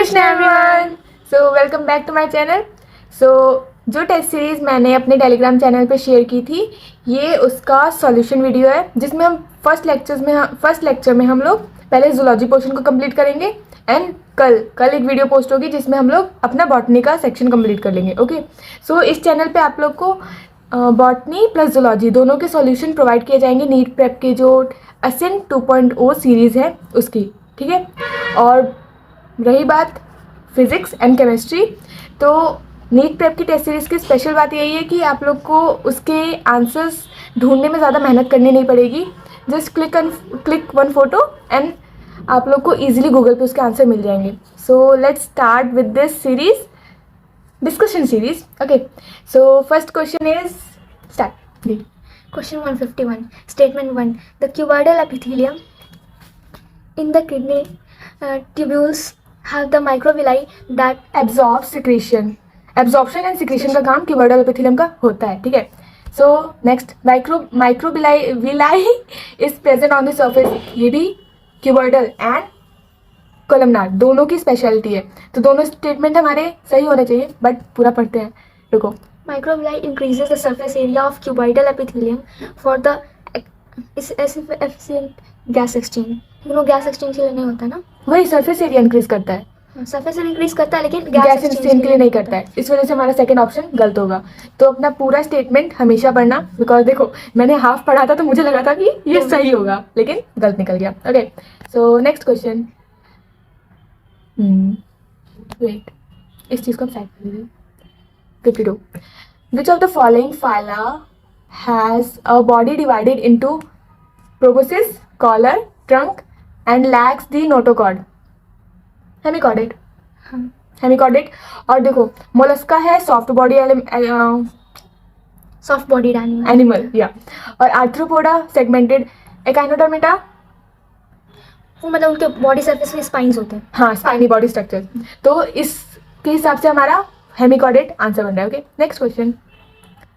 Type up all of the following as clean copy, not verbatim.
Krishna everyone. So welcome back to my channel. So जो test series मैंने अपने Telegram channel पे शेयर की थी, ये उसका सॉल्यूशन वीडियो है, जिसमें हम फर्स्ट लेक्चर में हम लोग पहले जूलॉजी पोर्शन को कंप्लीट करेंगे एंड कल एक वीडियो पोस्ट होगी जिसमें हम लोग अपना बॉटनी का सेक्शन कंप्लीट कर लेंगे। ओके, सो इस चैनल पे आप लोग को बॉटनी प्लस जूलॉजी दोनों के सॉल्यूशन प्रोवाइड किए जाएंगे नीट प्रेप के जो असेंट 2.0 सीरीज़ है उसकी, ठीक है। और रही बात फिज़िक्स एंड केमिस्ट्री, तो नीट प्रेप की टेस्ट सीरीज़ की स्पेशल बात यही है कि आप लोग को उसके आंसर्स ढूंढने में ज़्यादा मेहनत करनी नहीं पड़ेगी। Just click one photo and आप लोग को इजीली गूगल पे उसके आंसर मिल जाएंगे। So let's start with this series, discussion series. Okay, so first question is start. Question 151. Statement 1. The cuboidal epithelium in the kidney tubules have the microvilli that absorb secretion, absorption and secretion का काम cuboidal epithelium का होता है, ठीक है। So next, microvilli is present on the surface. ये भी cuboidal and columnar दोनों की स्पेशलिटी है, तो दोनों स्टेटमेंट हमारे सही होने चाहिए, बट पूरा पढ़ते हैं। रुको, microvilli increases the surface area of cuboidal epithelium for the efficient gas exchange. दोनों गैस एक्सचेंज के लिए नहीं होता है ना, वही सरफेस एरिया इंक्रीज करता है, सरफेस इंक्रीज करता है लेकिन गैस एक्सचेंज के लिए नहीं करता है। इस वजह से हमारा सेकंड ऑप्शन गलत होगा। तो अपना पूरा स्टेटमेंट हमेशा पढ़ना, बिकॉज देखो मैंने हाफ पढ़ा था तो मुझे लगा था कि ये सही होगा, लेकिन गलत निकल गया। Okay, so next question. Wait, इस चीज़ को हम साइड कर लीजिए। 52. Which of the following phyla has a body divided into proboscis, collar, trunk, and lacks the notochord? Hemichordate. Hemichordate. और देखो मोलस्का है soft body soft bodied animal, या। और आर्थ्रोपोडा सेगमेंटेड। एकाइनोडर्मेटा, वो मतलब उनके बॉडी सरफेस में स्पाइन्स होते हैं। हाँ, स्पाइनी बॉडी स्ट्रक्चर। तो इसके हिसाब से हमारा हेमिकॉर्डेट आंसर बन रहा है। Okay, next question.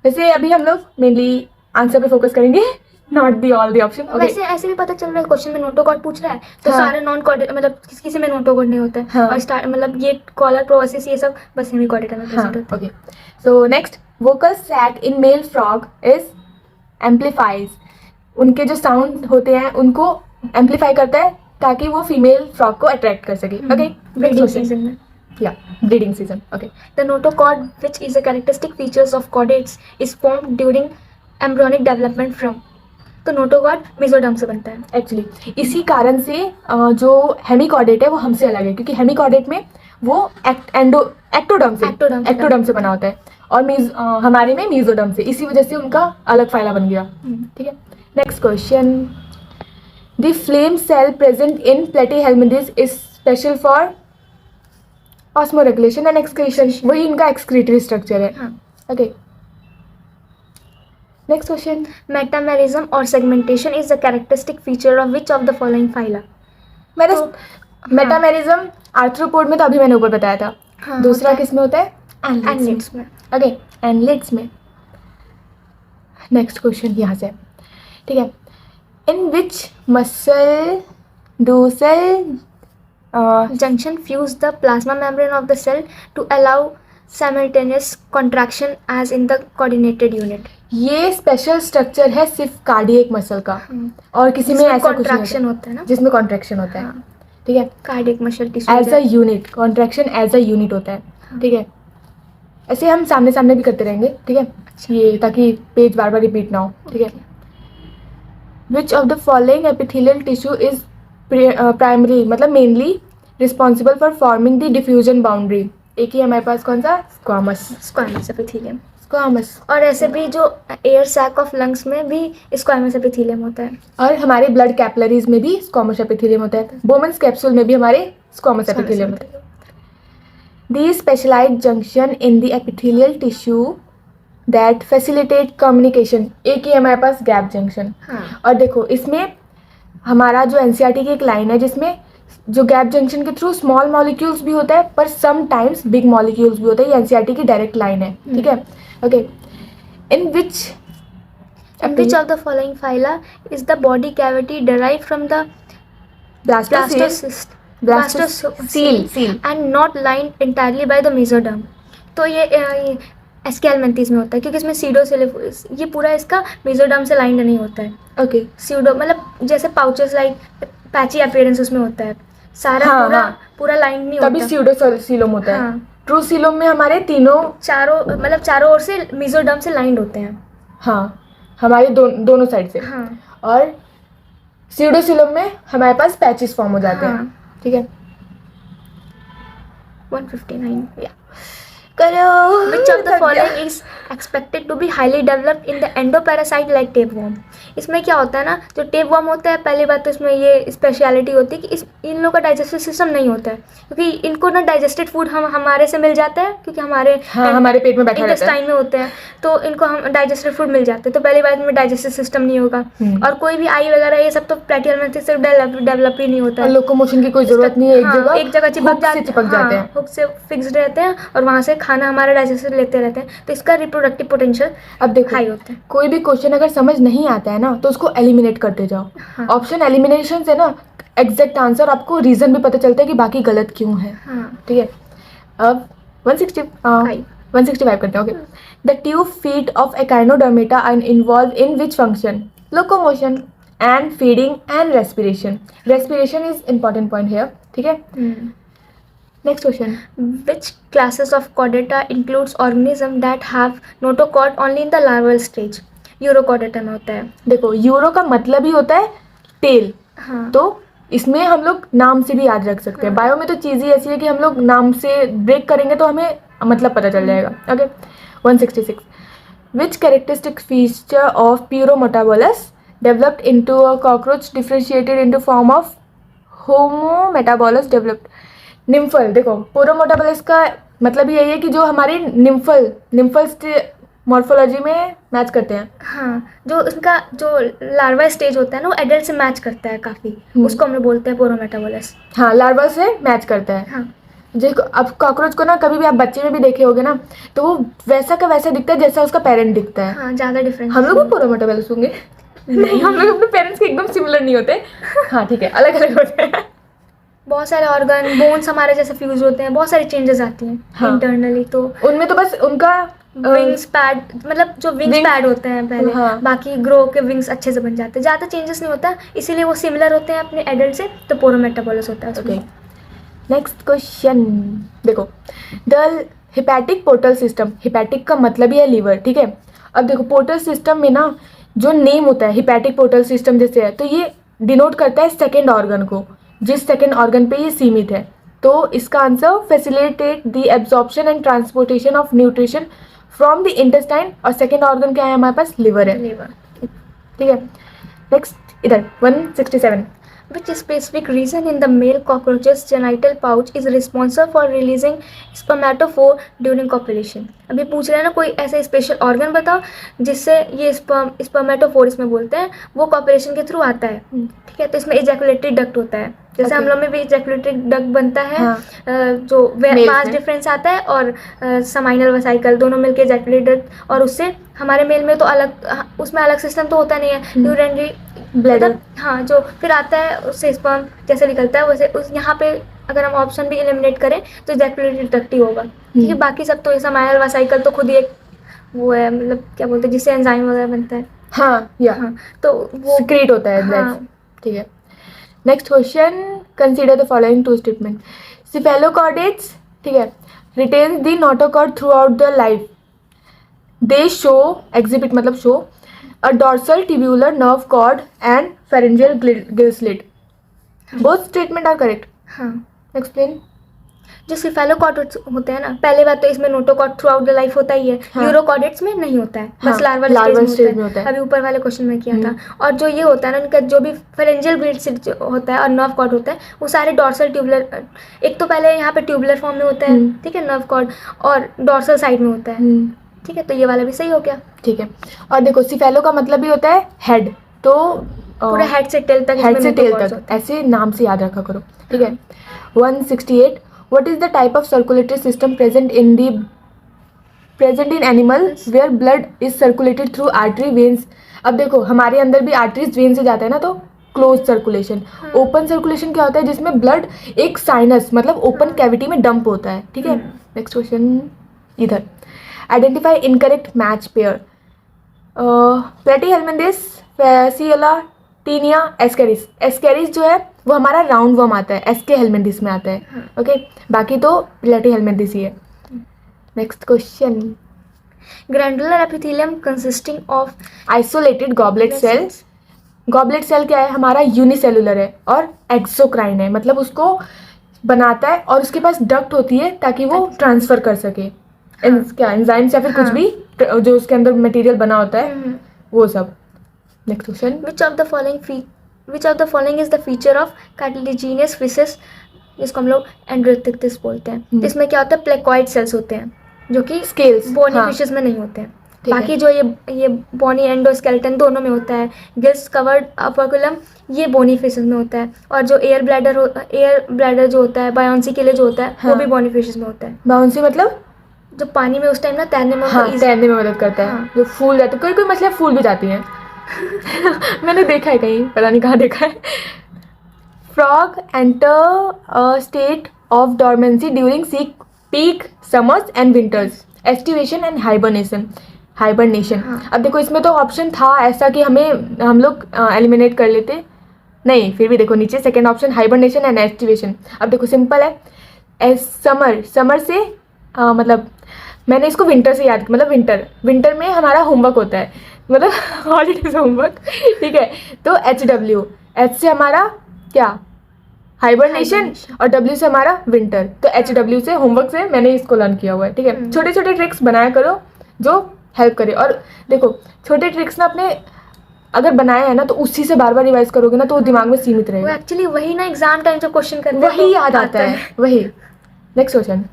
वैसे अभी हम लोग मेनली आंसर पे फोकस करेंगे, not the all the option. वैसे ऐसे भी पता चल रहा है क्वेश्चन में नोटोकॉर्ड पूछ रहा है, तो हाँ, सारे नॉन कॉर्डेट मतलब किसी में नोटोकॉर्ड नहीं होता है। हाँ, और स्टार्ट मतलब ये कॉलर प्रोसेस ये सब बस हेमिकॉर्डेट में प्रेजेंट होता है। Okay, so next, vocal sac in male frog is amplifies. उनके जो साउंड होते हैं उनको एम्पलीफाई करता है ताकि वो फीमेल फ्रॉग को अट्रैक्ट कर सके। ओके, ब्रीडिंग सीजन में, या breeding season. Okay, the notochord, which is a characteristic features of chordates, is formed during embryonic development from. तो नोटोकॉर्ड मेसोडर्म से बनता है एक्चुअली इसी कारण से जो हेमिकॉर्डेट है वो हमसे अलग है, क्योंकि हेमिकॉर्डेट में वो एक्टोडर्म से बना होता है, और हमारे में मीजोडर्म से, इसी वजह से उनका अलग फाइला बन गया, ठीक है। Next question. The flame cell present in Platyhelminthes is special for osmoregulation and excretion. वही इनका एक्सक्रीटरी स्ट्रक्चर है। Okay, next question. मेटामेरिज्म और segmentation is the characteristic feature of which of the following phyla. Metamerism arthropod में तो अभी मैंने ऊपर बताया था। दूसरा किस में होता है? एनलिड्स में। ओके, एनलिड्स में। नेक्स्ट क्वेश्चन यहाँ से, ठीक है। In which muscle do cell junction fuse the plasma membrane of the cell to allow simultaneous contraction as in the coordinated unit. ये स्पेशल स्ट्रक्चर है सिर्फ कार्डियक मसल का, और किसी में ऐसा कॉन्ट्रैक्शन होता है ना, जिसमें कॉन्ट्रैक्शन होता है, ठीक है। Cardiac muscle tissue as a unit, contraction as a unit होता है, ठीक है। ऐसे हम सामने सामने भी करते रहेंगे, ठीक है, ये ताकि पेज बार बार रिपीट ना हो, ठीक है। Which of the following epithelial tissue is primary मतलब mainly responsible for forming the diffusion boundary. एक ही हमारे पास कौन सा? Squamous epithelium. स्क्वामस। और ऐसे भी जो एयर सैक ऑफ लंग्स में भी स्क्वामस एपिथेलियम होता है, और हमारे ब्लड कैपिलरीज में भी स्क्वामस एपिथेलियम होता है। बोमन्स कैप्सूल में भी हमारे स्क्वामस एपिथेलियम होता है। The specialised junction in the epithelial tissue that facilitate communication. एक ही हमारे पास गैप जंक्शन। और देखो इसमें हमारा जो एनसीईआरटी की एक लाइन है जिसमें जो गैप जंक्शन के थ्रू स्मॉल मॉलिक्यूल्स भी होता है पर समटाइम्स बिग मॉलिक्यूल्स भी होता है। ये एनसीईआरटी की डायरेक्ट लाइन है, ठीक है। Okay, in which of the following phyla is the body cavity derived from the blastocyst blastocoel and not line entirely by the mesoderm. तो ये एस्केलमेंथीज में होता है, क्योंकि इसमें सीडोसिलिफोइड्स, ये पूरा इसका मेसोडर्म से लाइन नहीं होता है। ओके। सीडो मतलब जैसे पाउचेस लाइक पैची अपीयरेंस उसमें होता है, सारा हाँ, पूरा हाँ। पूरा लाइन नहीं होता। तभी सीडोसीलोम होता है। हाँ। ट्रू सीलोम में हमारे तीनों चारों ओर से मेसोडर्म से लाइंड होते हैं। हाँ, हमारे दोनों साइड से। हाँ। और सीडोसीलोम में हमारे पास पैचेस फॉर्म हो जाते हैं। ठीक है। 159 या करो। Which of the following is expected to be highly developed in the endoparasite like tapeworm? इसमें क्या होता है ना, जो टेपवर्म होता है, पहली बात तो इसमें ये स्पेशलिटी होती है कि इन लोगों का डाइजेस्टिव सिस्टम नहीं होता है, क्योंकि इनको ना डाइजेस्टेड फूड हमारे से मिल जाता है, क्योंकि हमारे पेट में बैठा रहता है, इंटेस्टाइन में होते हैं, तो इनको हम डाइजेस्टेड फूड मिल जाते हैं। तो पहली बात में डाइजेस्टिव सिस्टम नहीं होगा, और कोई भी आई वगैरह ये सब तो प्लेटियलमेंथी से डेवलप ही नहीं होता है। लोकोमोशन की कोई जरूरत नहीं है, एक जगह चिपक जाते हैं, हुक से फिक्स्ड रहते हैं, और वहाँ से खाना हमारा डाइजेस्टिव लेते रहते हैं, तो इसका रिप्रोडक्टिव पोटेंशियल अब देखो हाई होता है। कोई भी क्वेश्चन अगर समझ नहीं आता है ना, तो उसको एलिमिनेट करते जाओ। ऑप्शन एलिमिनेशन से ना एग्जैक्ट आंसर, आपको रीजन भी पता चलता है कि बाकी गलत क्यों है। ठीक है। अब 165 करते हैं। Okay. The tube feet of Echinodermata are involve in which function? Locomotion and feeding and respiration. Respiration is important point here. ठीक है। Next question, Which classes of chordata includes organism that have notochord only in the larval stage? Urochordata में होता है। देखो euro का मतलब ही होता है टेल। हाँ। तो इसमें हम लोग नाम से भी याद रख सकते हैं। बायो में तो चीज़ ही ऐसी है कि हम लोग नाम से ब्रेक करेंगे तो हमें मतलब पता चल जाएगा। Okay. 166, which characteristic feature of paurometabolous developed into a cockroach differentiated into form of homometabolous developed? Nymphal. देखो प्यूरोमेटाबोलस का मतलब यही है कि जो हमारे निम्फल मॉर्फोलॉजी में मैच करते हैं। हाँ, जो इसका जो लार्वा स्टेज होता है ना, वो एडल्ट से मैच करता है काफ़ी, उसको हम लोग बोलते हैं प्यूरोमेटाबोलस। हाँ, लार्वा से मैच करता है। हाँ। देखो अब कॉकरोच को ना कभी भी आप बच्चे में भी देखे होगे ना, तो वो वैसा का वैसा दिखता है जैसा उसका पेरेंट दिखता है। हाँ, ज़्यादा डिफरेंस। हम लोग भी प्यूरोमेटाबोलस होंगे? नहीं, हम लोग अपने पेरेंट्स के एकदम सिमिलर नहीं होते। हाँ ठीक है, अलग अलग होते हैं। बहुत सारे ऑर्गन बोन्स हमारे जैसे फ्यूज होते हैं, बहुत सारी चेंजेस आती हैं इंटरनली। तो उनमें तो बस उनका विंग्स पैड, मतलब जो विंग्स पैड होते हैं पहले, बाकी ग्रो के विंग्स अच्छे से बन जाते हैं, ज़्यादा चेंजेस नहीं होता, इसीलिए वो सिमिलर होते हैं अपने एडल्ट से, तो प्यूरोमेटाबोलस होता है उसमें। नेक्स्ट क्वेश्चन देखो, the hepatic portal system. Hepatic का मतलब ही है लीवर। ठीक है। अब देखो पोर्टल सिस्टम में ना जो नेम होता है हिपैटिक पोर्टल सिस्टम जैसे है, तो ये डिनोट करता है सेकेंड ऑर्गन को, जिस सेकेंड ऑर्गन पे ये सीमित है। तो इसका answer facilitate the absorption and transportation of nutrition from the intestine, और सेकेंड ऑर्गन क्या है हमारे पास? लिवर है। ठीक है। नेक्स्ट इधर 167, Which specific region in the male cockroach's genital pouch is responsible for releasing spermatophore during copulation? अभी पूछ रहे हैं ना, कोई ऐसा स्पेशल ऑर्गन बताओ जिससे ये स्पर्मेटोफोर इसमें बोलते हैं, वो कॉपुलेशन के थ्रू आता है। ठीक है। तो इसमें इजैकुलेटरी डक्ट होता है, जैसे हम लोग में भी इजैकुलेटरी डक्ट बनता है। जो 5 डिफरेंस आता है, और समाइनल वेसिकल दोनों मिलके इजैकुलेटरी डक्ट, और उससे हमारे मेल में तो अलग, उसमें अलग सिस्टम तो होता नहीं है, यूरिनरी ब्लैडर। हाँ, जो फिर आता है उससे स्पर्म जैसे निकलता है वैसे उस यहाँ पे अगर हम ऑप्शन भी एलिमिनेट करें तो इजैकुलेटरी डक्ट ही होगा। ठीक है। बाकी सब तो समाइनल वेसिकल तो खुद ही एक वो है, मतलब क्या बोलते हैं, जिससे एंजाइम वगैरह बनता है। हाँ, तो वो सीक्रेट होता है। हाँ। ठीक है। Next question, consider the following 2 statement. Cephalochordates, ठीक है, retains the notochord through out the life. They show, exhibit मतलब show, a dorsal tubular nerve cord and pharyngeal gill slit. Both statement are correct. हाँ। Explain. जो cephalochordates होते हैं ना, पहले बात तो इसमें notochord through out the life होता ही है। यूरोकॉर्डेट्स में नहीं होता है, बस लार्वल स्टेज में होता है। अभी ऊपर वाले क्वेश्चन में किया था। और जो ये होता है ना, इनका जो भी फेरेंजियल गिल स्लिट होता है और नर्व कॉर्ड होता है, वो सारे डॉर्सल ट्यूबुलर, एक तो पहले यहाँ पे ट्यूबुलर फॉर्म में होता है। ठीक है। नर्व कॉर्ड और डॉर्सल साइड में होता है। ठीक है। तो ये वाला भी सही हो गया। ठीक है। और देखो सिफेलो का मतलब भी होता है हेड, तो पूरा हेड से टेल तक, ऐसे नाम से याद रखा करो। ठीक है। 168, what is the type of circulatory system present in animal where blood is circulated through artery veins? अब देखो हमारे अंदर भी आर्टरीज वेन से जाता है ना, तो क्लोज सर्कुलेशन। ओपन सर्कुलेशन क्या होता है, जिसमें ब्लड एक साइनस मतलब ओपन कैविटी में डंप होता है, ठीक है। नेक्स्ट क्वेश्चन इधर, identify incorrect match pair. Platyhelminthes, fasciola, taenia, ascaris. Ascaris जो है वो हमारा राउंड वर्म आता है, एसके हेल्मिन्थिस में आता है, ओके। बाकी तो प्लेटीहेल्मिन्थिस ही है। Next question, glandular epithelium consisting of isolated goblet cells. Goblet cell क्या है हमारा, यूनिसेलुलर है और एक्सोक्राइन है, मतलब उसको बनाता है और उसके पास डक्ट होती है ताकि वो ट्रांसफर कर सके क्या एंजाइम्स या फिर कुछ भी जो उसके अंदर मटेरियल बना होता है वो सब। Next question, which of the following is the feature of cartilaginous fishes, जिसको हम लोग एंड्रोथिक्टिस बोलते हैं। इसमें क्या होता है, प्लेकॉइड सेल्स होते हैं जो कि स्केल्स बोनी फिशेस में नहीं होते हैं। बाकी जो ये बोनी एंडोस्केलेटन दोनों में होता है। गिल्स कवर्ड अपर्कुलम ये बोनी फिशेस में होता है, और जो एयर ब्लैडर जो होता है बायोन्सी के लिए जो होता है वो भी बोनी फिशेस में होता है। बाउंसी मतलब जो पानी में उस टाइम ना तैरने में तैरने में मदद करता है, जो फूल जाते हैं, कोई मछलियाँ फूल भी जाती हैं मैंने देखा है कहीं, पता नहीं कहाँ देखा है। Frog enter state of dormancy during peak summers and winters, aestivation and hibernation. अब देखो इसमें तो ऑप्शन था ऐसा कि हम लोग एलिमिनेट कर लेते, नहीं फिर भी देखो नीचे second option hibernation and aestivation. अब देखो सिंपल है, समर से मतलब मैंने इसको विंटर से याद, मतलब विंटर में हमारा होमवर्क होता है, मतलब हॉलीडेज होमवर्क, ठीक है। तो H से हमारा क्या हाइबरनेशन और W से हमारा विंटर, तो HW से होमवर्क से मैंने इसको लर्न किया हुआ है, ठीक है। छोटे छोटे ट्रिक्स बनाया करो जो हेल्प करे, और देखो छोटे ट्रिक्स ना अपने अगर बनाए हैं ना तो उसी से बार बार रिवाइज करोगे ना तो वो दिमाग में सीमित रहेगा। एक्चुअली वही ना एग्जाम टाइम जब क्वेश्चन करते हैं वही याद आता है वही। नेक्स्ट क्वेश्चन,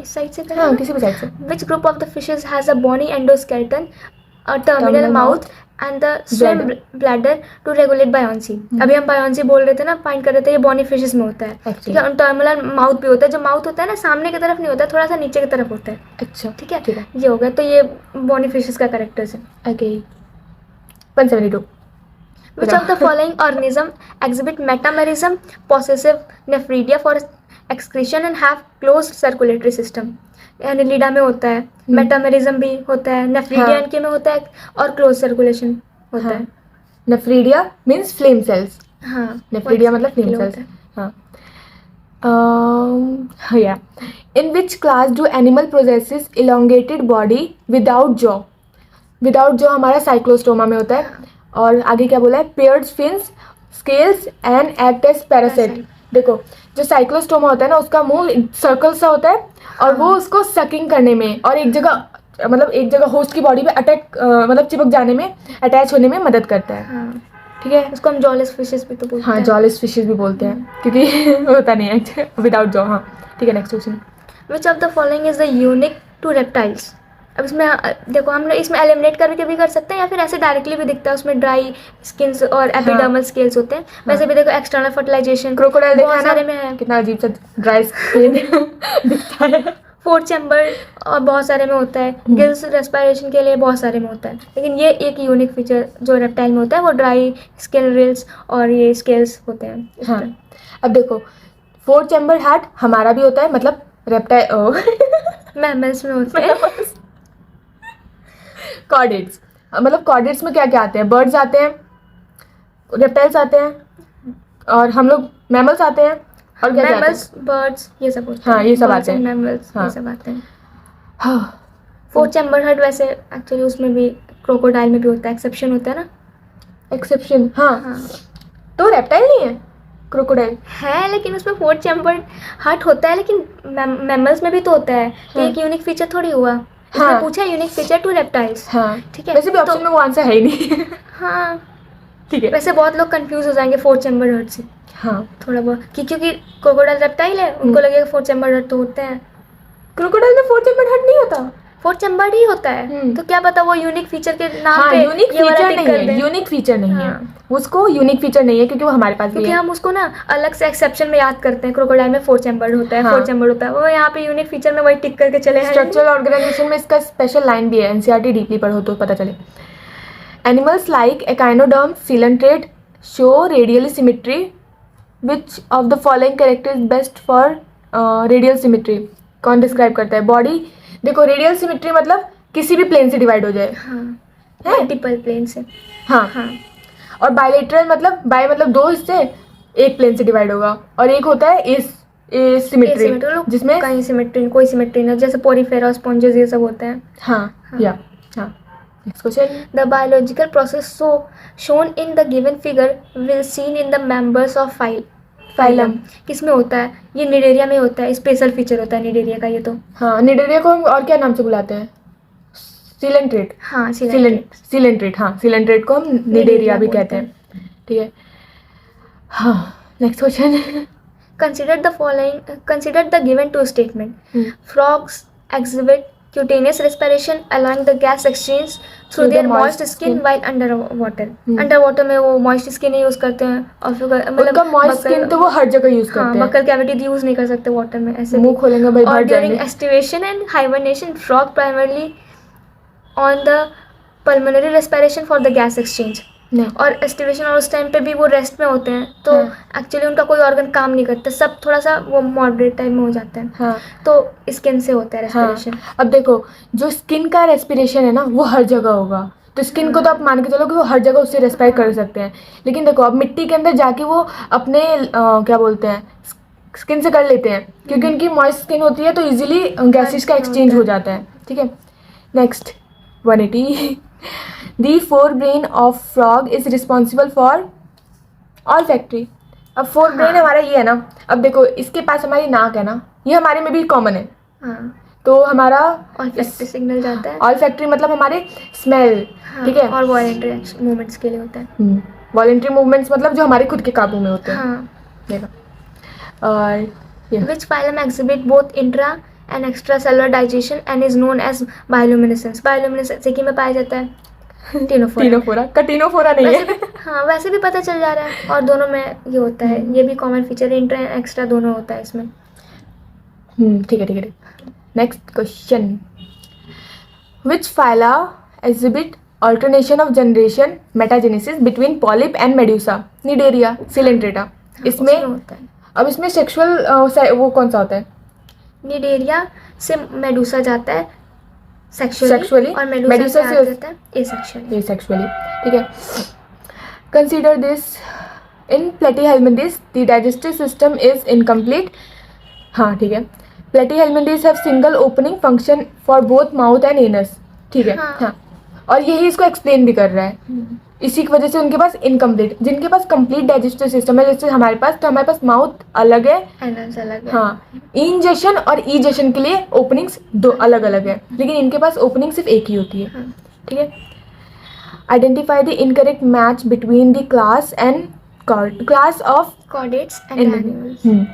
इस साइड से हाँ किसी भी साइड से। Which group of the fishes has a bony endoskeleton, a terminal mouth and the swim bladder to regulate buoyancy? अभी हम buoyancy बोल रहे थे ना, फाइंड कर रहे थे, ये bony fishes में होता है, ठीक है। टर्मिनल माउथ भी होता है, जो माउथ होता है ना सामने की तरफ नहीं होता है, थोड़ा सा नीचे की तरफ होता है, अच्छा ठीक है। ये हो गया, तो ये bony fishes का कैरेक्टर्स है। Okay 172। Which of the following organism exhibit metamerism, possessive nephridia for excretion and have closed circulatory system? Annelida में होता है, मेटामेरिज्म भी होता है, नेफ्रीडिया इनके में होता है, और क्लोज सर्कुलेशन होता है। नेफ्रीडिया मींस फ्लेम सेल्स, हाँ नेफ्रीडिया मतलब फ्लेम सेल्स, हाँ या। In which class do animal possesses elongated body without jaw हमारा साइक्लोस्टोमा में होता है। और आगे क्या बोला है, paired fins, scales and act as parasite. देखो जो साइक्लोस्टोमा होता है ना उसका मुंह सर्कल सा होता है और वो उसको सकिंग करने में और एक जगह होस्ट की बॉडी पे मतलब चिपक जाने में, अटैच होने में मदद करता है, ठीक है। उसको हम जॉलेस फिशेस भी तो बोलते हैं। हाँ जॉलेस फिशेस भी बोलते हैं क्योंकि होता नहीं है विदाउट जॉ, हाँ ठीक है। Next question, which of the following is the unique to reptiles? अब इसमें देखो हम लोग इसमें एलिमिनेट करके भी कर सकते हैं या फिर ऐसे डायरेक्टली भी दिखता है, उसमें ड्राई स्किन्स और एपिडर्मल स्केल्स होते हैं। वैसे भी देखो एक्सटर्नल फर्टिलाइजेशन, क्रोकोडाइल देखा बहुत सारे में है, कितना अजीब सा ड्राई स्किन दिखता है। फोर्थ चैम्बर और बहुत सारे में होता है, गिल्स रेस्पिरेशन के लिए बहुत सारे में होता है, लेकिन ये एक यूनिक फीचर जो रेप्टाइल में होता है वो ड्राई स्किन रिल्स और ये स्केल्स होते हैं। हाँ अब देखो फोर्थ चैम्बर हार्ट हमारा भी होता है, मतलब रेप्टाइल मैमल्स में होते हैं। कॉर्डेट्स, मतलब कॉर्डेट्स में क्या क्या आते हैं, बर्ड्स आते हैं, रेप्टाइल्स आते हैं और हम लोग मैमल्स आते हैं, और क्या मैमल्स बर्ड्स ये सब होते हैं। हाँ ये सब आते हैं, मैमल्स हाँ ये सब आते हैं। हाँ फोर्थ चैम्बर हार्ट वैसे एक्चुअली उसमें भी क्रोकोडाइल में भी होता है, एक्सेप्शन होता है ना, एक्सेप्शन हाँ। तो रेप्टाइल नहीं है, क्रोकोडाइल है, लेकिन उसमें फोर्थ चैम्बर हार्ट होता है, लेकिन मैमल्स में भी तो होता है, तो एक यूनिक फीचर थोड़ी हुआ। इसमें पूछा यूनिक फीचर टू रेप्टाइल्स, हाँ ठीक है। वैसे भी ऑप्शन में वो आंसर है ही नहीं। हाँ ठीक है, वैसे बहुत लोग कंफ्यूज हो जाएंगे फोर्थ चैम्बर हार्ट से, हाँ थोड़ा बहुत क्योंकि क्रोकोडाइल रेप्टाइल है, उनको लगेगा फोर्थ चैम्बर हार्ट तो होते हैं। क्रोकोडाइल में फोर्थ चैम्बर हार्ट नहीं होता, फोर्थ चैम्बर ही होता है, तो क्या पता वो यूनिक फीचर के नाम हाँ, पे यूनिक फीचर नहीं है, यूनिक फीचर नहीं है, उसको यूनिक फीचर नहीं है क्योंकि वो हमारे पास भी क्योंकि है। हम उसको ना अलग से एक्सेप्शन में याद करते हैं, क्रोकोडाइल में फोर्थ चैम्बर होता है, फोर्थ चैम्बर होता है, वो यहाँ पे यूनिक फीचर में वही टिक करके चले हैं। स्ट्रक्चरल ऑर्गेनाइजेशन में इसका स्पेशल लाइन भी है, एनसीईआरटी डीपली पढ़ो तो पता चले। Animals like echinoderm, coelenterate, show radial symmetry, which of the following character is best for radial symmetry? कौन डिस्क्राइब करता है? बॉडी, देखो रेडियल सिमेट्री मतलब किसी भी प्लेन से डिवाइड हो जाए, हाँ, है? मल्टीपल प्लेन से। हाँ, हाँ, और बायलेटरल मतलब बाय मतलब दो हिस्से एक प्लेन से डिवाइड होगा, और एक होता है एसिमेट्री एसिमेट्री, जिसमें कहीं सिमेट्री कोई सिमेट्री नहीं, जैसे पोरीफेरा, स्पॉन्जेस ये सब होते हैं। हाँ, या हाँ। Next question, the biological process shown in the given figure will seen in the members of phylum. किसमें होता है? ये निडेरिया में होता है, स्पेशल फीचर होता है निडेरिया का ये तो। हाँ, निडेरिया को हम और क्या नाम से बुलाते हैं? सिलेंट्रेट। हाँ, सिलेंट्रेट, हाँ, सिलेंट्रेट को हम निडेरिया भी कहते हैं, ठीक है। हाँ, next question, Consider the given two statement. Frogs exhibit cutaneous respiration allowing the gas exchange through their moist skin while underwater. Underwater में वो moist skin ही यूज करते हैं, और फिर उनका moist skin तो वो हर जगह यूज करते हैं। बकल कैविटी यूज नहीं कर सकते वाटर में, ऐसे मुंह खोलेंगे भाई और भर जाएंगे। during estivation and hibernation, frog primarily on the pulmonary respiration for the gas exchange. और एस्टिवेशन और उस टाइम पे भी वो रेस्ट में होते हैं, तो एक्चुअली उनका कोई ऑर्गन काम नहीं करता, सब थोड़ा सा वो मॉडरेट टाइप में हो जाते हैं। हाँ, तो स्किन से होता है रेस्पिरेशन। हाँ, अब देखो जो स्किन का रेस्पिरेशन है ना वो हर जगह होगा, तो स्किन को तो आप मान के चलो कि वो हर जगह उससे रेस्पायर कर सकते हैं, लेकिन देखो अब मिट्टी के अंदर जाके वो अपने क्या बोलते हैं स्किन से कर लेते हैं, क्योंकि उनकी मॉइस्ट स्किन होती है तो इजीली गैसेस का एक्सचेंज हो जाता है, ठीक है। Next 180, The forebrain of frog is responsible for olfactory. अब forebrain हमारा ये है ना, अब देखो इसके पास हमारी नाक है ना, ये हमारे में भी कॉमन है। तो हमारा olfactory सिग्नल जाता है। olfactory मतलब हमारे स्मेल, ठीक है, और वॉलेंट्री मूवमेंट्स के लिए होता है। वॉलेंट्री मूवमेंट्स मतलब जो हमारे खुद के काबू में होते हैं। देखो, और which phylum exhibit both intra and extracellular digestion and is known as bioluminescence. bioluminescence एक ही में पाया जाता है, टीनोफोरा का टीनोफोरा नहीं है। हाँ, वैसे भी पता चल जा रहा है, और दोनों में ये होता है, ये भी कॉमन फीचर है, इंट्रा एंड एक्स्ट्रा दोनों होता है इसमें। ठीक है। Next question, which phyla exhibit alternation of generation metagenesis between polyp and medusa? Cnidaria, Coelenterata. इसमें होता है। अब इसमें सेक्सुअल वो कौन सा होता है? निडेरिया से मेडूसा जाता है सेक्सुअली और मेडूसा से जाता है एसेक्सुअली, ठीक है। Consider this, in Platyhelminthes the digestive system is incomplete. हाँ, ठीक है। Platyhelminthes have single opening function for both mouth and anus, ठीक है। हाँ, और यही इसको एक्सप्लेन भी कर रहा है, इसी की वजह से उनके पास इनकम्प्लीट, जिनके पास कंप्लीट डाइजेस्टिव सिस्टम है जैसे हमारे पास, तो हमारे पास माउथ अलग है, एनस अलग है। हाँ, इंजेशन और ईजेशन के लिए ओपनिंग्स दो अलग अलग है, लेकिन इनके पास ओपनिंग सिर्फ एक ही होती है, ठीक है। Identify the incorrect match between the class of chordates and animals.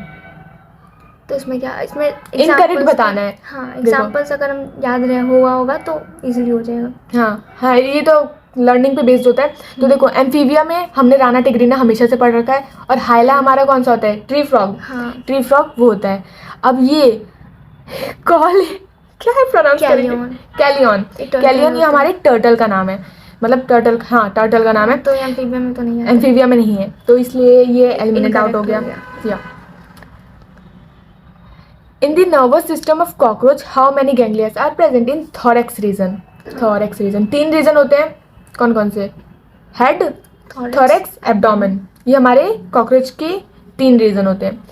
तो इसमें क्या, इसमें इनकरेक्ट बताना है। हाँ, एग्जांपल्स अगर हम याद रहे हुआ होगा तो इजीली हो जाएगा। हाँ, ये तो लर्निंग पे बेस्ड होता है। तो देखो एम्फीबिया में हमने राना टिग्रीना हमेशा से पढ़ रखा है, और हाइला हमारा कौन सा होता है? Tree frog. ट्री फ्रॉग वो होता है। अब ये क्या है प्रोनाउंस करेंगे? कैलियन ये हमारे टर्टल का नाम है, मतलब टर्टल, हाँ टर्टल का नाम है। तो एम्फीबिया में तो नहीं है, एम्फीबिया में नहीं है, तो इसलिए ये एलिमिनेट आउट हो गया। या in the nervous system of cockroach how many ganglias are present in thorax region? Thorax region 3 region होते हैं, कौन कौन से? Head, thorax, abdomen. ये हमारे कॉकरोच के 3 रीजन होते हैं।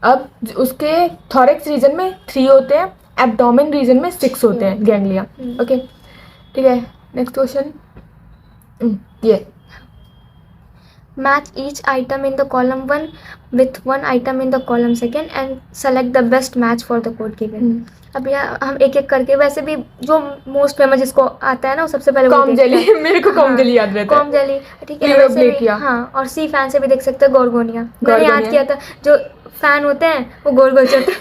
अब उसके थोरेक्स रीजन में 3 होते हैं, एब्डोमेन रीजन में 6 होते हैं गैंग्लिया। ओके, ठीक है। नेक्स्ट क्वेश्चन, ये match each item in the column 1 with one item in the column 2 and select the best match for the code given. अब यहाँ हम एक एक करके, वैसे भी जो मोस्ट फेमस जिसको आता है ना वो सबसे पहले कॉम जेली, मेरे को कॉम जेली याद रहता है। कॉम जेली, ठीक है। वैसे भी हाँ, और सी फैन से भी देख सकते हैं गोरगोनिया। मैंने याद किया था, जो फैन होते हैं वो गोल गोल चलते हैं।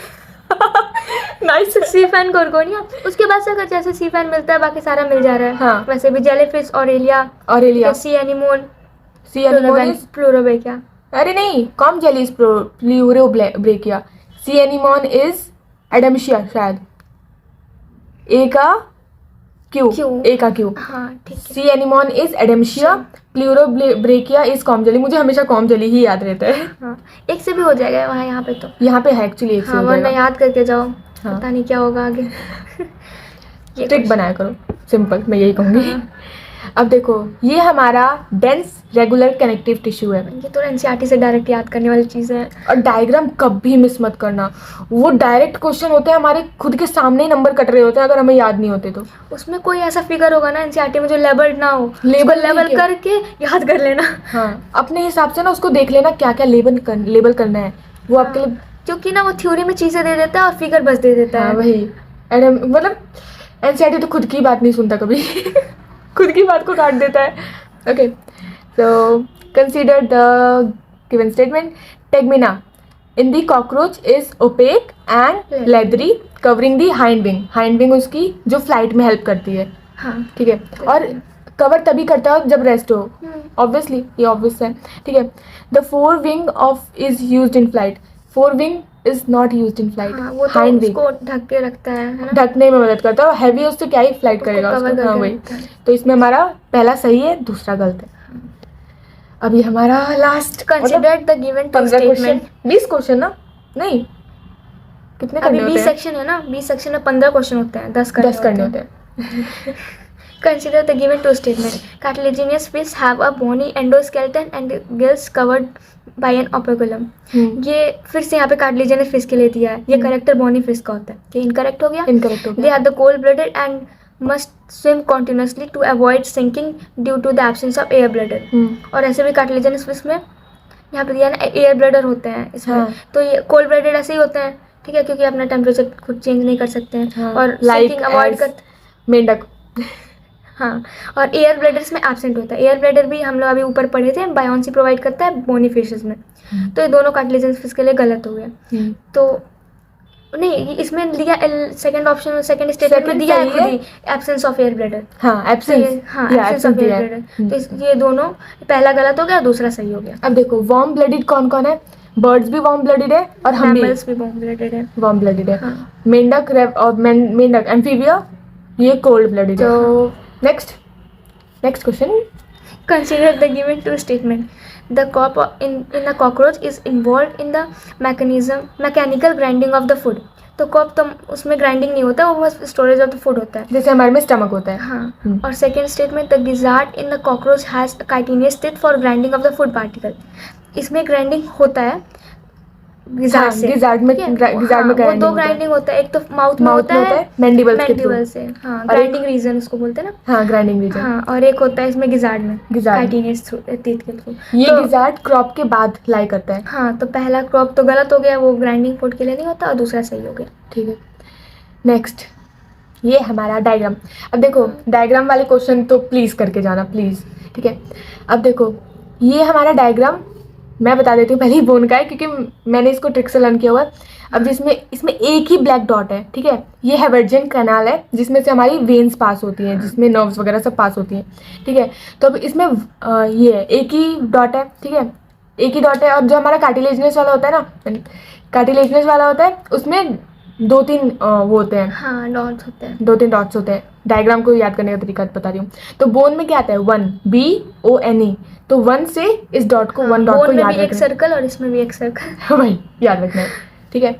नाइस। सी फैन गोरगोनिया, उसके बाद से अगर जैसे सी फैन मिलता है बाकी सारा मिल जा रहा है। हाँ, वैसे भी jellyfish, aurelia, sea anemone, pleurobrachia. अरे नहीं, comb jelly is pleurobrachia, sea anemone is adamsia शायद। ए का क्यू, ए का क्यू। हाँ ठीक है। Sea anemone is adamsia, pleurobrachia is comb jelly. मुझे हमेशा कॉमजली ही याद रहता है। हाँ एक से भी हो जाएगा वहाँ, यहाँ पे तो। यहाँ पे है एक्चुअली एक से हाँ हो वरना जाएगा। याद करके जाओ, हाँ। पता नहीं क्या होगा आगे। ये ट्रिक बनाया करो, सिंपल, मैं यही कहूँगी। हाँ। अब देखो, ये हमारा डेंस रेगुलर कनेक्टिव टिश्यू है। ये तो एनसीईआरटी से डायरेक्ट याद करने वाली चीज़ें हैं। और डायग्राम कभी मिस मत करना, वो डायरेक्ट क्वेश्चन होते हैं, हमारे खुद के सामने ही नंबर कट रहे होते हैं अगर हमें याद नहीं होते तो। उसमें कोई ऐसा फिगर होगा ना एनसीईआरटी में जो लेबल्ड ना हो, लेबल लेबल करके याद कर लेना। हाँ, अपने हिसाब से ना उसको देख लेना क्या क्या लेबल करना है, वो आपके लिए। क्योंकि ना वो थ्योरी में चीज़ें दे देता है और फिगर बस दे देता हाँ है। वही, मतलब एनसीईआरटी तो खुद की बात नहीं सुनता कभी। खुद की बात को काट देता है। Okay, so consider the given statement. Tegmina in the cockroach is opaque and leathery covering the hind wing. Hind wing उसकी जो फ्लाइट में हेल्प करती है, हाँ ठीक है। और कवर तभी करता है जब रेस्ट हो, ऑब्वियसली, ये ऑब्वियस है, ठीक है। The fore wing of is used in flight. Fore wing is not used in flight. हाँ, वो तो हाइंड विंग उसको ढक के रखता है ना। ढकने में मदद करता है, और हैवी है उससे क्या ही फ्लाइट उसको करेगा cover उसको। हाँ करके वही, रखता है। तो इसमें हमारा पहला सही है, दूसरा गलत है। अभी हमारा last consider the given to 15 question, statement. 20 question ना, नहीं कितने अभी करने होते 20 हैं? सेक्शन है ना, 20 सेक्शन में 15 क्वेश्चन होते हैं, 10 करने होते हैं। Consider the given two statement. Cartilaginous fish have a bony endoskeleton and gills covered by an operculum. ये फिर से यहाँ पे कार्टिलेजिनस फिश के लिए दिया है। ये करेक्टर बोनी फिश का होता है। ये इनकरेक्ट हो गया। इनकरेक्ट हो They गया। are the cold-blooded and must swim continuously to avoid sinking due to the absence of air bladder. और ऐसे भी कार्टिलेजिनस फिश में यहाँ पे दिया ना एयर ब्लैडर होते हैं इसमें। हाँ। तो ये कोल्ड ब्लडेड ऐसे ही होते हैं, ठीक है, क्योंकि अपना टेम्परेचर खुद चेंज नहीं कर सकते हैं। हाँ, और like sinking अवॉइड as कर। मेंढक। हाँ, और एयर ब्लैडर्स में एब्सेंट होता है। एयर ब्लैडर भी हम लोग अभी ऊपर पढ़े थे, बायोन्सी प्रोवाइड करता है बोनी फिशेस में। तो ये दोनों कार्टिलेजिनस फिश के लिए गलत हो गया। तो नहीं, इसमें दिया सेकंड ऑप्शन, सेकंड स्टेटमेंट में दिया है खुद ही एब्सेंस ऑफ एयर ब्लैडर। हाँ, एब्सेंस, हाँ एब्सेंस ऑफ एयर ब्लैडर। तो ये दोनों, पहला गलत हो गया, दूसरा सही हो गया। अब देखो, वार्म ब्लडेड कौन कौन है? बर्ड्स भी वार्म ब्लडेड है और हम भी मैमल्स भी वार्म ब्लडेड है। वार्म ब्लडेड है। हाँ। मेंढक और मेंढक एम्फीबिया ये कोल्ड ब्लडेड है। तो next question. Consider the given two statement. The corp in the cockroach is involved in the mechanical grinding of the food. तो कॉप तो उसमें ग्राइंडिंग नहीं होता, वो बस स्टोरेज ऑफ द फूड होता है, जैसे हमारे में स्टमक होता है। हाँ। और second statement, the gizzard in the cockroach has chitinous teeth for grinding of the food particle. इसमें ग्राइंडिंग होता है गिजार्ड से। गिजार्ड में वो दो ग्राइंडिंग होता है, एक तो माउथ में होता है, मैंडिबल से। हाँ, ग्राइंडिंग रीजन उसको बोलते हैं ना। हाँ, ग्राइंडिंग रीजन। हाँ, और एक होता है इसमें गिजार्ड में, काइटिनियस टीथ के थ्रू। ये गिजार्ड क्रॉप के बाद लाई करता है। हाँ, तो पहला क्रॉप तो गलत हो गया, वो ग्राइंडिंग फूड के लिए नहीं होता, और दूसरा सही हो गया। ठीक है, नेक्स्ट ये हमारा डायग्राम। अब देखो, डायग्राम वाले क्वेश्चन तो प्लीज करके जाना, प्लीज, ठीक है। अब देखो, ये हमारा डायग्राम मैं बता देती हूँ, पहले ही बोन का है क्योंकि मैंने इसको ट्रिक से लर्न किया हुआ है। अब इसमें एक ही ब्लैक डॉट है, ठीक है। ये हेवर्जियन कैनाल है जिसमें से हमारी वेन्स पास होती हैं, जिसमें नर्व्स वगैरह सब पास होती हैं, ठीक है। तो अब इसमें ये है, एक ही डॉट है, ठीक है, एक ही डॉट है। और जो हमारा कार्टिलेजिनस वाला होता है ना, कार्टिलेजिनस वाला होता है, उसमें 2-3 वो होते हैं, हाँ, डॉट्स होते हैं, 2-3 डॉट्स होते हैं। डायग्राम को याद करने का तरीका बता रही हूँ। तो बोन में क्या आता है? 1, BONE। तो 1 से इस डॉट को, 1 डॉट को याद रखना, एक सर्कल और इसमें भी एक सर्कल। वही याद रखना है, ठीक है।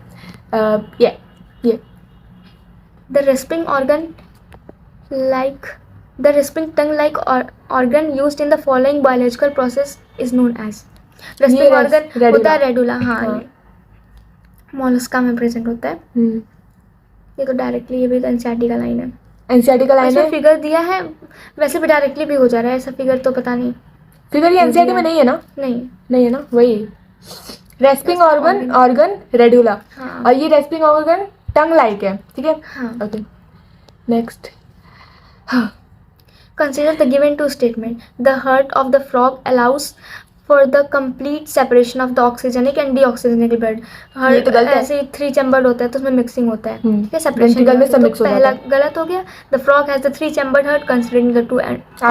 ये the rasping organ like the rasping tongue like organ used in the following biological process is known as. Rasping organ होता है रेडुला। हाँ, मोलस्का में प्रेजेंट होता है। ये तो डायरेक्टली, ये भी एनसीईआरटी का लाइन है। एनसीईआरटी का लाइन है, फिगर दिया है, वैसे भी डायरेक्टली भी हो जा रहा है ऐसा फिगर, तो पता नहीं। फिगर ये एनसीईआरटी में नहीं है ना? नहीं है ना, वही रेस्पिंग ऑर्गन रेडुला। हाँ। और ये रेस्पिंग ऑर्गन टंग लाइक है, ठीक है। हाँ। Okay, next. Consider the given two statement. The heart of the frog allows for the complete separation of the oxygenic and deoxygenic blood. ये तो गलत है। ऐसे 3 चैम्बर्ड होता है तो उसमें मिक्सिंग होता है, ठीक है, Ventricle में सब mix हो पहला जाता है। गलत हो गया। The frog has the 3 chambered heart considering the 2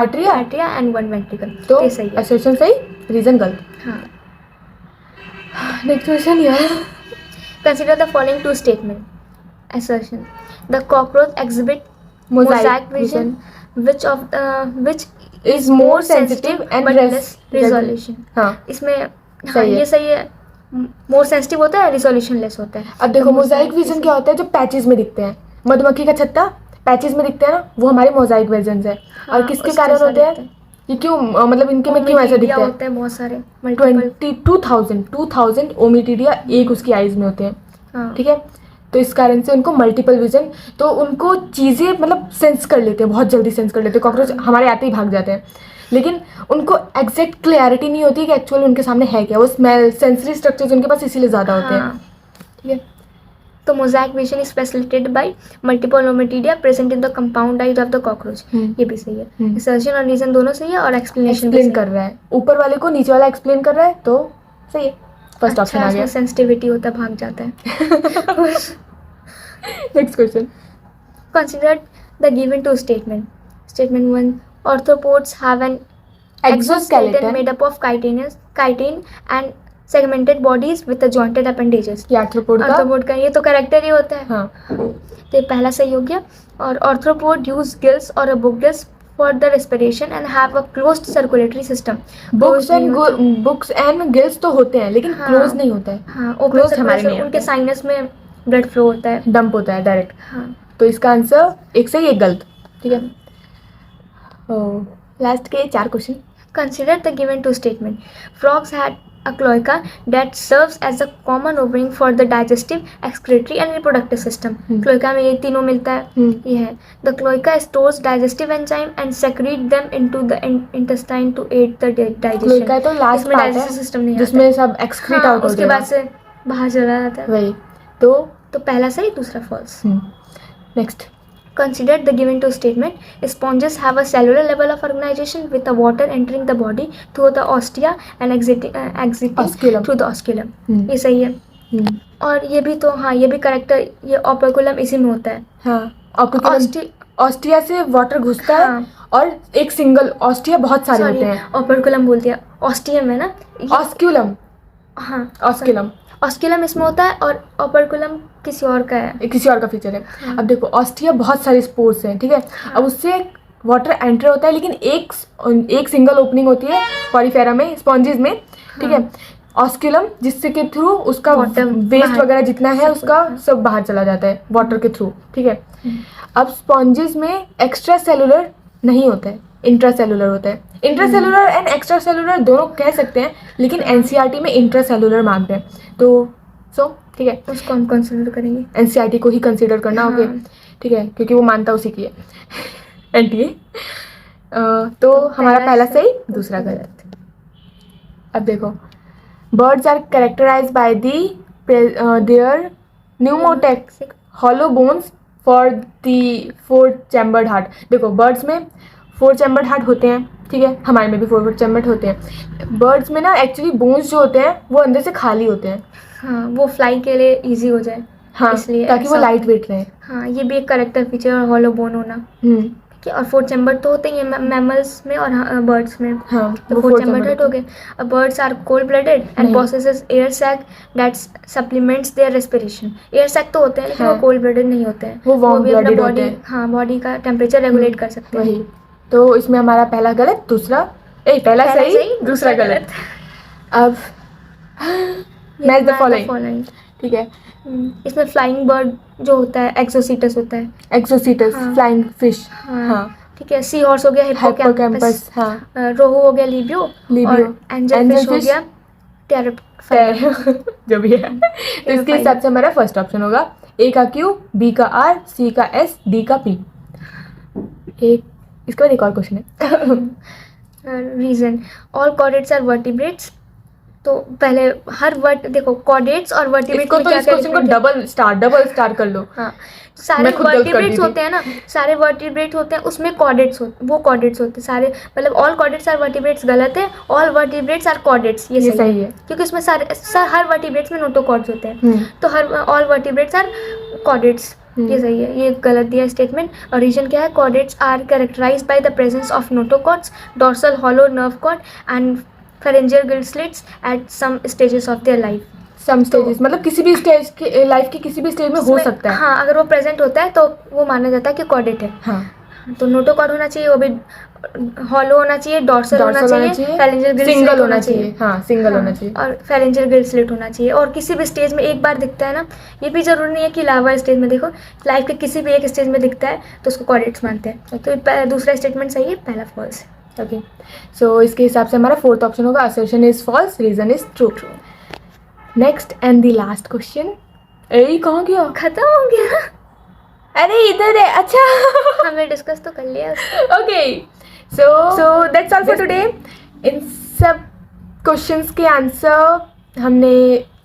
Arteria and 1 ventricle. तो ये सही है। असर्शन सही, रीजन गलत। हाँ। नेक्स्ट क्वेश्चन यार। Consider the following two statement. Assertion: the cockroach exhibit mosaic vision, which is more sensitive and but less resolution. हाँ इसमें हाँ सही है। ये सही है, मोर सेंसिटिव होता है, रिजोल्यूशन लेस होता है. अब देखो मोजाइक विजन क्या होता है, जो पैचेस में दिखते हैं, मधुमक्खी का छत्ता पैचेस में दिखते हैं ना, वो हमारे मोजाइक विजन है। हाँ, और किसके उस कारण जैसा होते हैं दिखता है. ये क्यों मतलब इनके में क्यों ऐसा दिखता है? होते हैं बहुत सारे मल्टीपल. 22,000 ओमिटीडिया एक उसकी आईज में होते हैं, हाँ ठीक है। तो इस कारण से उनको मल्टीपल विजन, तो उनको चीज़ें मतलब सेंस कर लेते हैं, बहुत जल्दी सेंस कर लेते हैं। कॉकरोच हमारे आते ही भाग जाते हैं, लेकिन उनको एग्जैक्ट क्लैरिटी नहीं होती कि एक्चुअल उनके सामने है क्या। वो स्मेल सेंसरी स्ट्रक्चर्स उनके पास इसीलिए ज़्यादा होते हैं, हाँ. ठीक है। तो Mosaic vision is facilitated bye multiple ommatidia present in the compound eyes of the cockroach. ये भी सही है. सर्जन और रीजन दोनों सही है और एक्सप्लेनेशन एक्सप्लेन कर रहा है, ऊपर वाले को नीचे वाला एक्सप्लेन कर रहा है, तो सही है। फर्स्ट ऑप्शन आ गया। सेंसिटिविटी होता है, भाग जाता है. Next question. Consider the given two statement. Statement 1. Arthropods have an exoskeleton made up of chitin and segmented bodies with the jointed appendages. ये आर्थ्रोपोड का, आर्थ्रोपोड का ये तो कैरेक्टर ही होता है. हाँ तो ये पहला सही हो गया. और arthropod use gills or a book gills for the respiration and have a closed circulatory system. Books and gills तो होते हैं, लेकिन हाँ. क्लोज नहीं होता है। हाँ, Closed हमारे में उनके होता है। साइनस में ब्लड फ्लो होता है. डंप होता है डायरेक्ट। हाँ. तो इसका आंसर एक सही एक गलत, ठीक है। लास्ट के 4 question. Consider the given two statement. Frogs had a cloaca that serves as a common overing for the digestive, excretory and reproductive system. Cloaca में ये तीनों मिलता है. ये है. The cloaca stores digestive enzyme and secrete them into the intestine to aid the digestion. Cloaca तो last इसमें part digestive है system नहीं जिसमें सब एक्सक्रीट आता है. आउट हाँ, हो उसके बाद से बाहर चला जाता है. वही तो पहला सही, दूसरा false. Next. Consider the given two statement. Sponges have a cellular level of organization with the water entering the body through the ostia and exiting Osculum. through the osculum. ये सही है. और ये भी तो हाँ, ये भी करेक्टर, ये ओपर्कुलम इसी में होता है. हाँ ऑस्टिया से वाटर घुसता है। हाँ. और एक सिंगल ऑस्टिया बहुत सारे होते हैं। ओपर्कुलम बोल दिया, ऑस्टियम है ना. ऑस्क्यूलम, हाँ ऑस्क्यूलम, ऑस्कुलम इसमें होता है और ओपर्कुलम किसी और का है. किसी और का फीचर है। अब देखो ऑस्टिया बहुत सारे स्पोर्स हैं, ठीक है। अब उससे वाटर एंटर होता है, लेकिन एक सिंगल ओपनिंग होती है पॉलीफेरा में, स्पॉन्जेस में, ठीक है। ऑस्क्यूलम जिससे के थ्रू उसका वेस्ट वगैरह जितना है उसका सब बाहर चला जाता है वाटर के थ्रू, ठीक है। अब स्पॉन्जेस में एक्स्ट्रा सेलुलर नहीं होता है, इंट्रा सेलुलर होता है। Intra cellular and extra cellular दोनों कह सकते हैं, लेकिन एनसीईआरटी में इंट्रा सेलुलर मांगते हैं, तो ठीक है, उसको हम कंसीडर करेंगे। एनसीईआरटी को ही कंसीडर करना होगा, ठीक है, क्योंकि वो मानता उसी की है एनटीए। तो हमारा पहला सही, दूसरा गलत। अब देखो, birds are characterised by their pneumotaxic hollow bones for the 4 chambered heart. देखो बर्ड्स में 4 चैम्बर्ड हार्ट होते हैं, ठीक है, हमारे में भी 4 चैम्बर्ड होते हैं। बर्ड्स में ना एक्चुअली बोन्स जो होते हैं वो अंदर से खाली होते हैं। हाँ, वो फ्लाई के लिए इजी हो जाए, हाँ, इसलिए ताकि वो लाइट वेट रहे। हाँ, ये भी एक करेक्टर फीचर और हॉलो बोन होना। ठीक है, और 4 चैम्बर तो होते ही हैं मैमल्स में और बर्ड्स में। हाँ, तो 4 चैम्बर हो गए। Birds are cold blooded and possesses air sac that supplements their respiration. Air sac तो होते हैं, लेकिन वो कोल्ड ब्लडेड नहीं होते हैं, वो भी अपना बॉडी, हाँ, बॉडी का टेम्परेचर रेगुलेट कर सकते हैं। वही तो इसमें हमारा पहला गलत, पहला सही, दूसरा गलत। अब मैच द फॉलोइंग, ठीक है। इसमें फ्लाइंग बर्ड जो होता है एक्सोसीटस होता है। एक्सोसीटस फ्लाइंग फिश, हाँ, ठीक है। सी हॉर्स हो गया हिप्पोकैम्पस, हाँ। रोहू हो गया लिबियो, और एंजल फिश हो गया टेरिफायर, जो भी है। तो इसके हिसाब से हमारा फर्स्ट ऑप्शन होगा, ए का क्यू, बी का आर, सी का एस, डी का पी। इसके बाद एक और क्वेश्चन है। Reason all chordates are vertebrates. तो पहले हर देखो कॉर्डेट्स और वर्टिब्रेट्स को, तो इस क्वेश्चन को डबल स्टार कर लो। हाँ, सारे वर्टिब्रेट्स होते हैं ना, सारे वर्टिब्रेट होते हैं, उसमें कॉर्डेट्स होते, वो कॉर्डेट्स होते हैं सारे, मतलब ऑल कॉर्डेट्स आर वर्टिब्रेट्स गलत है, ऑल वर्टिब्रेट्स आर कॉर्डेट्स ये सही है, क्योंकि उसमें हर वर्टिब्रेट्स में नोटोकॉर्ड्स होते हैं, तो हर ऑल वर्टिब्रेट्स आर कॉर्डेट्स, ये सही है। ये गलत दिया स्टेटमेंट। और रीजन क्या है, chordates are characterised by the presence of notochords, dorsal hollow nerve cord and pharyngeal gill slits at some stages of their life. Some stages मतलब किसी भी स्टेज के लाइफ के किसी भी स्टेज में हो सकता है। हाँ, अगर वो प्रेजेंट होता है तो वो माना जाता है कि कॉर्डेट है। हाँ, तो नोटोकॉर्ड होना चाहिए, वो भी हॉलो होना चाहिए, डॉर्सल होना चाहिए, फेरेंजियल गिल सिंगल स्लिट होना चाहिए। हाँ, सिंगल होना चाहिए। और फेरेंजियल गिल स्लिट होना चाहिए। और किसी भी स्टेज में एक बार दिखता है ना, ये भी जरूरी नहीं है कि लार्वा स्टेज में देखो, लाइफ के किसी भी एक स्टेज में दिखता है तो उसको कॉर्डेट्स मानते हैं। तो दूसरा स्टेटमेंट सही है, पहला फॉल्स। ओके, सो इसके हिसाब से हमारा फोर्थ ऑप्शन होगा assertion is false, reason is true. Next and the last question. A कहाँ गया? खत्म हो गया। अरे इधर है। अच्छा हमने डिस्कस तो कर लिया। Okay, so that's all for today. इन सब क्वेश्चंस के आंसर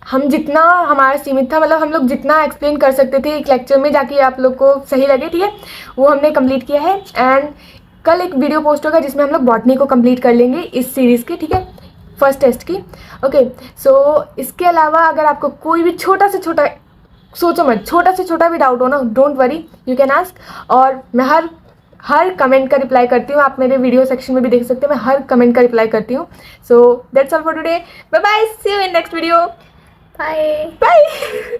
हम जितना हमारा सीमित था, मतलब हम लोग जितना एक्सप्लेन कर सकते थे एक लेक्चर में जाके आप लोग को सही लगे, ठीक है, वो हमने कंप्लीट किया है। एंड कल एक वीडियो पोस्ट होगा जिसमें हम लोग बॉटनी को कंप्लीट कर लेंगे इस सीरीज़ की, ठीक है, फर्स्ट टेस्ट की। ओके, सो इसके अलावा अगर आपको कोई भी छोटा से छोटा, सोचो मत, छोटा से छोटा भी डाउट हो ना, don't worry, you can ask. और मैं हर कमेंट का रिप्लाई करती हूँ। आप मेरे वीडियो सेक्शन में भी देख सकते हैं, मैं हर कमेंट का रिप्लाई करती हूँ। So that's all for today, bye bye, see you in next video, bye bye.